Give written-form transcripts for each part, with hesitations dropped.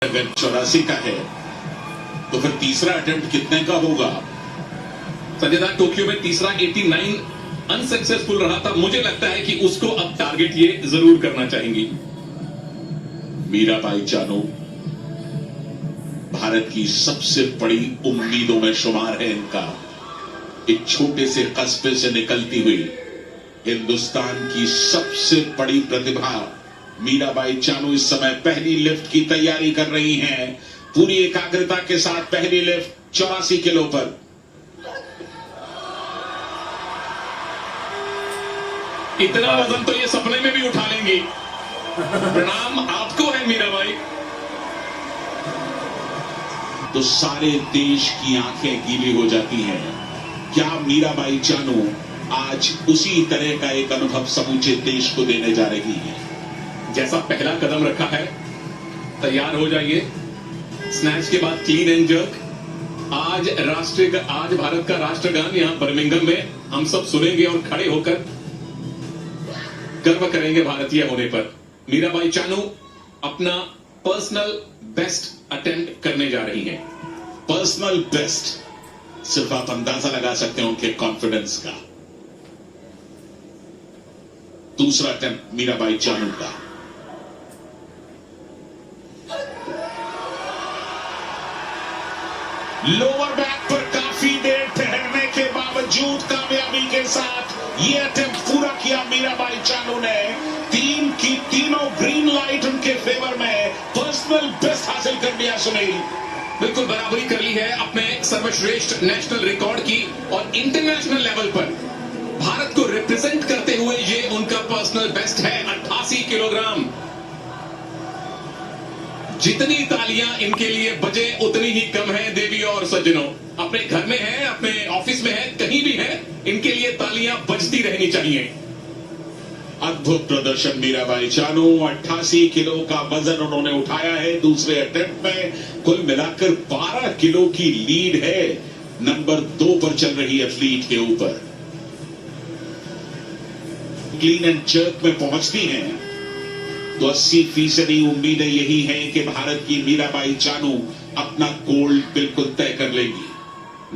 अगर 84 का है तो फिर तीसरा अटेम्प्ट कितने का होगा? संजय दा, टोक्यो में तीसरा 89 अनसक्सेसफुल रहा था। मुझे लगता है कि उसको अब टारगेट ये जरूर करना चाहेंगी। मीराबाई चानू भारत की सबसे बड़ी उम्मीदों में शुमार है। इनका एक छोटे से कस्बे से निकलती हुई हिंदुस्तान की सबसे बड़ी प्रतिभा मीराबाई चानू इस समय पहली लिफ्ट की तैयारी कर रही हैं। पूरी एकाग्रता के साथ पहली लिफ्ट 84 किलो पर। इतना वजन तो ये सपने में भी उठा लेंगी। प्रणाम आपको है मीराबाई। तो सारे देश की आंखें गीली हो जाती हैं। क्या मीराबाई चानू आज उसी तरह का एक अनुभव समूचे देश को देने जा रही है? जैसा पहला कदम रखा है, तैयार हो जाइए। स्नैच के बाद क्लीन एंड जर्क। आज भारत का राष्ट्रगान यहां बर्मिंघम में हम सब सुनेंगे और खड़े होकर गर्व करेंगे भारतीय होने पर। मीराबाई चानू अपना पर्सनल बेस्ट अटेम्प्ट करने जा रही हैं। पर्सनल बेस्ट, सिर्फ आप अंदाजा लगा सकते हैं उनके कॉन्फिडेंस का। दूसरा अटेम्प्ट मीराबाई चानू का। लोअर बैक पर काफी देर ठहरने के बावजूद कामयाबी के साथ ये अटेम्प्ट पूरा किया मीराबाई चानू ने। तीन की तीनों ग्रीन लाइट उनके फेवर में। पर्सनल बेस्ट हासिल कर लिया सुनील। बिल्कुल बराबरी कर ली है अपने सर्वश्रेष्ठ नेशनल रिकॉर्ड की, और इंटरनेशनल लेवल पर भारत को रिप्रेजेंट करते हुए ये उनका पर्सनल बेस्ट है। 88 किलोग्राम। जितनी तालियां इनके लिए बजे उतनी ही कम है देवी और सज्जनों। अपने घर में है, अपने ऑफिस में है, कहीं भी है, इनके लिए तालियां बजती रहनी चाहिए। अद्भुत प्रदर्शन मीराबाई चानू। 88 किलो का वजन उन्होंने उठाया है दूसरे अटेम्प्ट में। कुल मिलाकर 12 किलो की लीड है। नंबर 2 पर चल रही एथलीट के ऊपर। क्लीन एंड जर्क में पहुंचती हैं तो 80% उम्मीदें यही हैं कि भारत की मीराबाई चानू अपना गोल्ड बिल्कुल तय कर लेगी।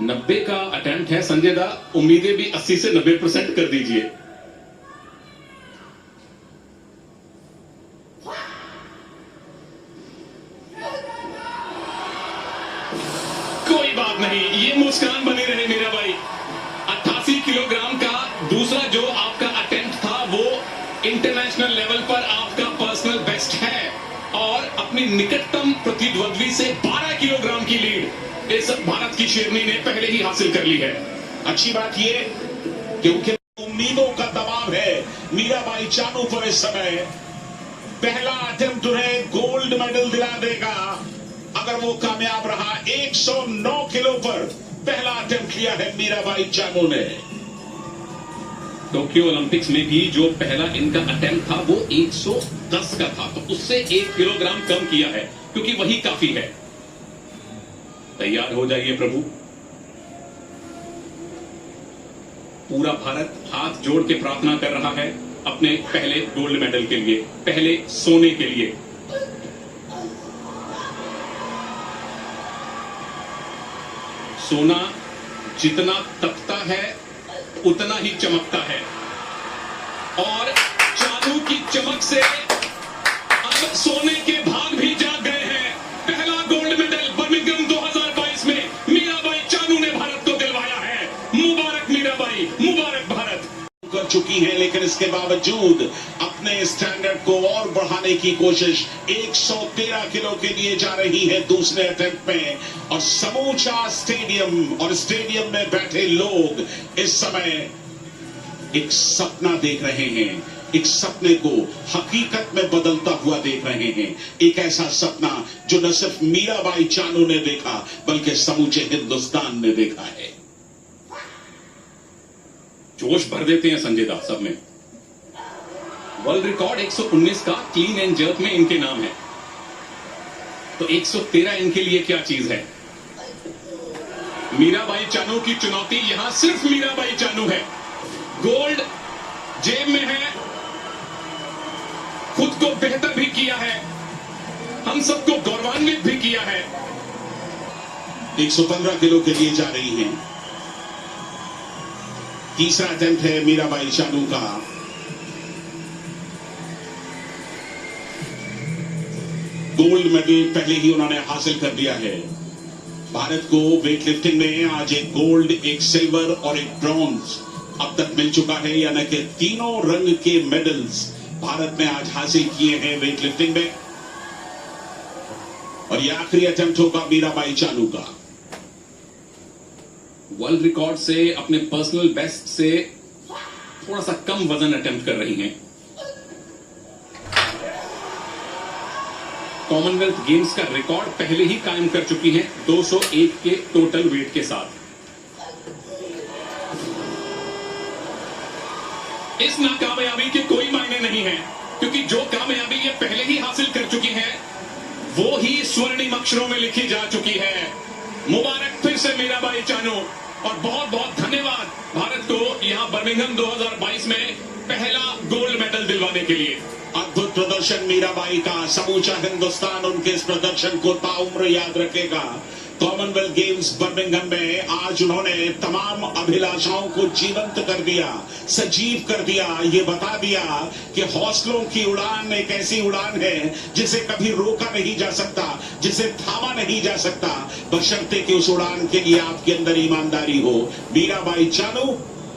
90 का अटेम्प्ट है संजय दा, उम्मीदें भी 80 से 90% कर दीजिए। कोई बात नहीं, ये मुस्कान बनी रहे मीराबाई। 88 किलोग्राम का दूसरा जो आपका अटेम्प्ट था वो इंटरनेशनल लेवल पर आपका पर्सनल बेस्ट है, और अपनी निकटतम प्रतिद्वंद्वी से 12 किलोग्राम की लीड इस भारत की शेरनी ने पहले ही हासिल कर ली है। अच्छी बात यह क्योंकि उम्मीदों का दबाव है मीराबाई चानू पर इस समय। पहला अटेम्प्ट उन्हें गोल्ड मेडल दिला देगा अगर वो कामयाब रहा। 109 किलो पर पहला अटेम्प्ट किया है मीराबाई चानू ने। टोक्यो ओलंपिक्स में भी जो पहला इनका अटेम्प्ट था वो 110 का था, तो उससे 1 किलोग्राम कम किया है, क्योंकि वही काफी है। तैयार हो जाइए प्रभु। पूरा भारत हाथ जोड़ के प्रार्थना कर रहा है अपने पहले गोल्ड मेडल के लिए, पहले सोने के लिए। सोना जितना तपता है उतना ही चमकता है, और चानू की चमक से अब सोने के भाग भी जाग गए हैं। पहला गोल्ड मेडल बर्मिंघम 2022 में मीराबाई चानू ने भारत को दिलवाया है। मुबारक मीराबाई, मुबारक भारत। कर चुकी हैं, लेकिन इसके बावजूद अपने स्टैंडर्ड को और बढ़ाने की कोशिश 113 किलो के लिए जा रही है दूसरे अटेम्प्ट में। और समूचा स्टेडियम और स्टेडियम में बैठे लोग इस समय एक सपना देख रहे हैं, एक सपने को हकीकत में बदलता हुआ देख रहे हैं। एक ऐसा सपना जो न सिर्फ मीराबाई चानू ने देखा बल्कि समूचे हिंदुस्तान ने देखा है। जोश भर देते हैं संजय दास सब में। वर्ल्ड रिकॉर्ड 119 का क्लीन एंड जर्क में इनके नाम है, तो 113 इनके लिए क्या चीज है। मीराबाई चानू की चुनौती यहां सिर्फ मीराबाई चानू है। गोल्ड जेब में है, खुद को बेहतर भी किया है। हम सबको गौरवान्वित सम्मिलित भी किया है। 115 किलो के लिए जा रही हैं। तीसरा अटेम्प्ट है मीराबाई चानू का। गोल्ड मेडल पहले ही उन्होंने हासिल कर लिया है। भारत को वेट लिफ्टिंग में आज एक गोल्ड, एक सिल्वर और एक ब्रॉन्ज अब तक मिल चुका है, यानी कि तीनों रंग के मेडल्स भारत ने आज हासिल किए हैं वेट लिफ्टिंग में। और यह आखिरी अटेम्प्ट होगा मीराबाई चानू का। वर्ल्ड रिकॉर्ड से, अपने पर्सनल बेस्ट से थोड़ा सा कम वजन अटेम्प्ट कर रही हैं। कॉमनवेल्थ गेम्स का रिकॉर्ड पहले ही कायम कर चुकी हैं 201 के टोटल वेट के साथ। इस नाकामयाबी के कोई मायने नहीं है, क्योंकि जो कामयाबी ये पहले ही हासिल कर चुकी है वो ही स्वर्णिम अक्षरों में लिखी जा चुकी है। मुबारक फिर से मीराबाई चानू, और बहुत बहुत धन्यवाद भारत को यहां बर्मिंघम 2022 में पहला गोल्ड मेडल दिलवाने के लिए। अद्भुत प्रदर्शन मीराबाई का। समूचा हिंदुस्तान उनके इस प्रदर्शन को ताउम्र याद रखेगा। कॉमनवेल्थ गेम्स बर्मिंघम में आज उन्होंने तमाम अभिलाषाओं को जीवंत कर दिया, सजीव कर दिया। ये बता दिया कि हौसलों की उड़ान एक ऐसी उड़ान है जिसे कभी रोका नहीं जा सकता, जिसे थामा नहीं जा सकता, बशर्ते कि उस उड़ान के लिए आपके अंदर ईमानदारी हो। मीराबाई चानू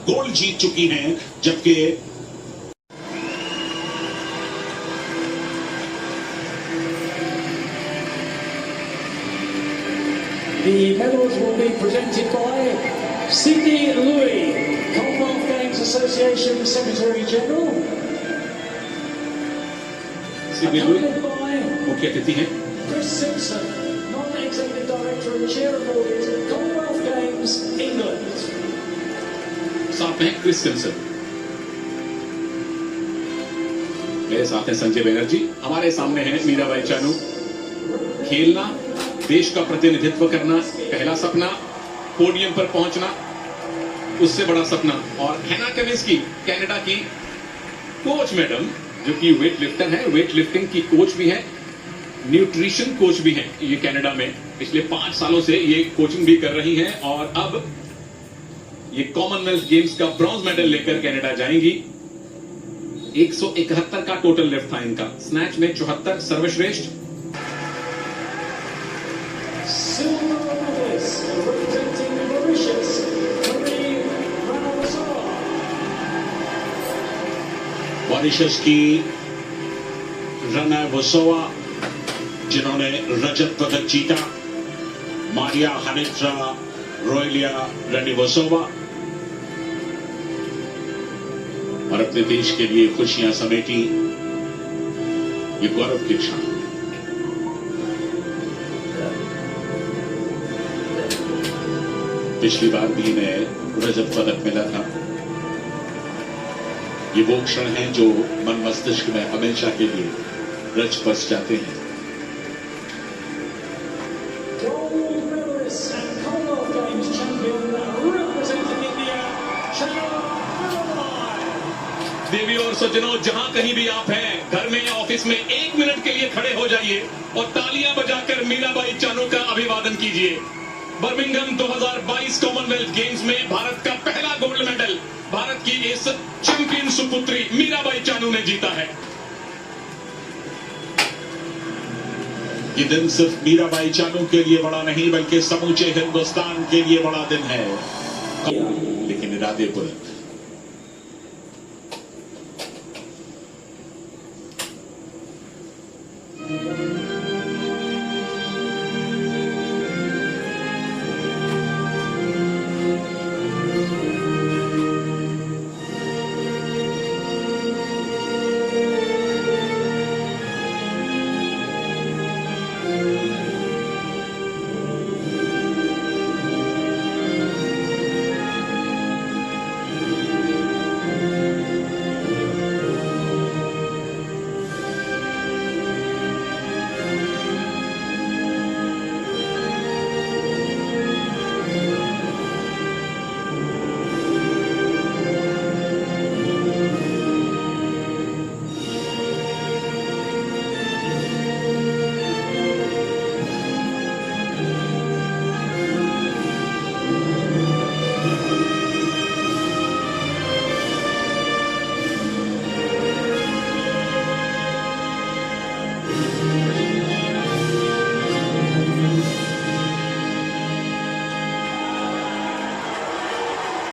गोल्ड जीत चुकी हैं, जबकि The medals will be presented by Sidney Louis, Commonwealth Games Association Secretary General. Sydney Louis Accompanied by मुख्य अतिथि हैं। Chris Simpson, Non-Executive Director and Chair of Audit, Commonwealth Games, England. साथ में क्रिस सिम्पसन, मेरे साथ हैं संजय बनर्जी। हमारे सामने है मीराबाई चानू। खेलना, देश का प्रतिनिधित्व करना पहला सपना, पोडियम पर पहुंचना उससे बड़ा सपना। और हैना केविंस्की, कनाडा की कोच मैडम, जो कि वेट लिफ्टर है, वेट लिफ्टिंग की कोच भी है, न्यूट्रिशन कोच भी है। ये कनाडा में पिछले 5 सालों से ये कोचिंग भी कर रही हैं, और अब ये कॉमनवेल्थ गेम्स का ब्रॉन्ज मेडल लेकर कनाडा जाएंगी। 171 का टोटल लेफ्ट था इनका, स्नैच में 74 सर्वश्रेष्ठ। Silver medalist representing Mauritius, Marie Ranalwasowa. Mauritius की रनावसोवा, जिन्होंने रजत पदक जीता। मारिया हानिट्रा रोयलिया रनिवसोवा, और अपने देश के लिए खुशियां समेटी। ये गौरव की क्षण। पिछली बार भी इन्हें रजत पदक मिला था। ये वो क्षण हैं जो मन मस्तिष्क में हमेशा के लिए रच बस जाते हैं। Gold medalist and Commonwealth Games champion representing India, Chana Bharai. देवी और सज्जनों, जहां कहीं भी आप हैं, घर में या ऑफिस में, 1 मिनट के लिए खड़े हो जाइए और तालियां बजाकर मीराबाई चानू का अभिवादन कीजिए। बर्मिंघम 2022 कॉमनवेल्थ गेम्स में भारत का पहला गोल्ड मेडल भारत की इस चैंपियन सुपुत्री मीराबाई चानू ने जीता है। ये दिन सिर्फ मीराबाई चानू के लिए बड़ा नहीं, बल्कि समूचे हिंदुस्तान के लिए बड़ा दिन है। लेकिन इरादे पर